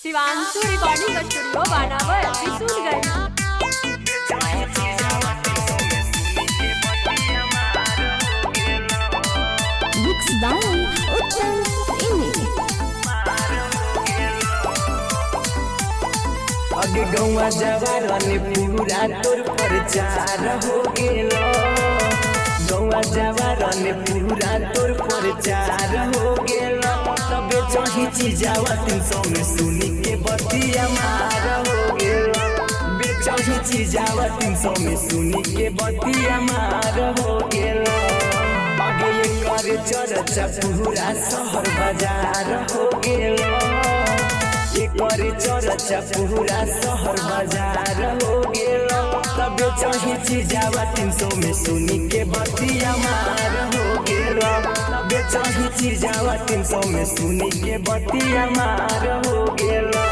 Shivanshu recording studio बानावर Trishulganj. Mixed by Uttam Ini। अगे गौवा जवारने पूरा तोर प्रचार हो गेलो। गौवा जवारने पूरा तोर प्रचार हो गेलो। तबे चही चीजावा 300 में सुनी के बतिया मार हो गेलो। बेचही चीजावा 300 में सुनी के बतिया मार हो गेलो। आगे ये करे चर्चा पूरा शहर बाजार हो गेलो। करे चर्चा पूरा शहर बाजार हो गेलो। तबे चही चीजावा 300 में सुनी के बतिया मार हो गेलो। तबे चही चीजावा 300 में सुनी के बतिया मार हो गेलो।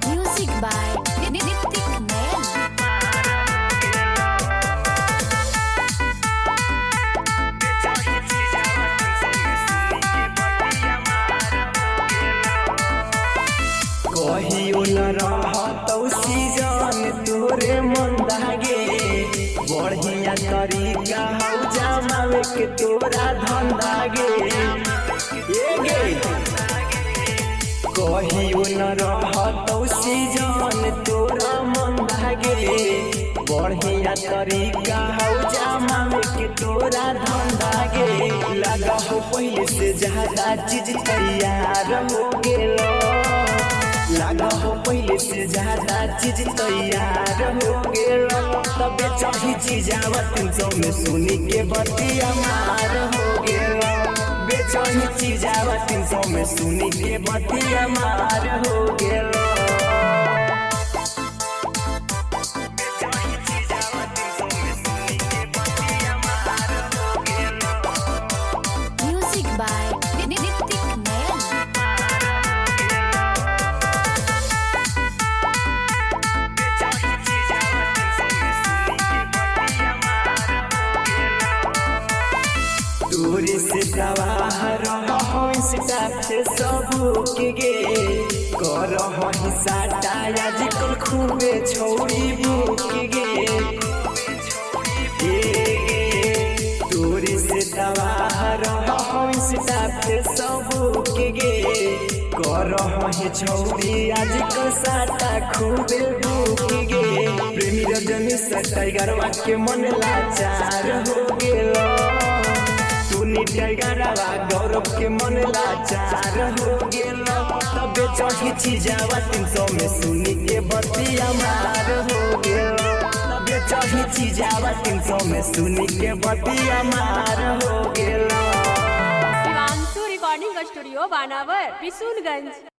Music by Nitik Man। कहियो न रहतौ सीजन तोरे मन दागे। बढ़िया तरीका हौ जमावे के तोरा धंधा गे। कहियो न रहतौ सीजन तोरा मन दागे। बढ़िया तरीका हौ जमावे के तोरा धंधा गे। लगा हो पहले से ज्यादा चीज तैयार हो गेलो। लगा हो पहले से ज्यादा चीज तैयार हो गेलो। तबे चही चीजावा 300 में सुनी के बतिया मार हो गेलो। बेचही चीजावा 300 में सुनी के बतिया मार हो गेलो। Music by Nitik Man। दूरी से सवार से सबूक गे। कर साटा आजकल खूबे छोड़ी बुक गे। दूरी से सवार से सबूक गे। कर छौड़ी आजकल साटा खूबे बुक गे। प्रेमी रजनी से टाइगरवा के मन लाचार हो गेलो। टाइगरवा गौरव के मन लाचार हो गेलो। तबे चढ़ी चीजावा 300 में सुनी के बतिया मार हो गेलो। तबे चढ़ी चीजावा 300 में सुनी के बतिया मार हो गेलो। शिवांशु रिकॉर्डिंग स्टूडियो बानावर त्रिशूलगंज।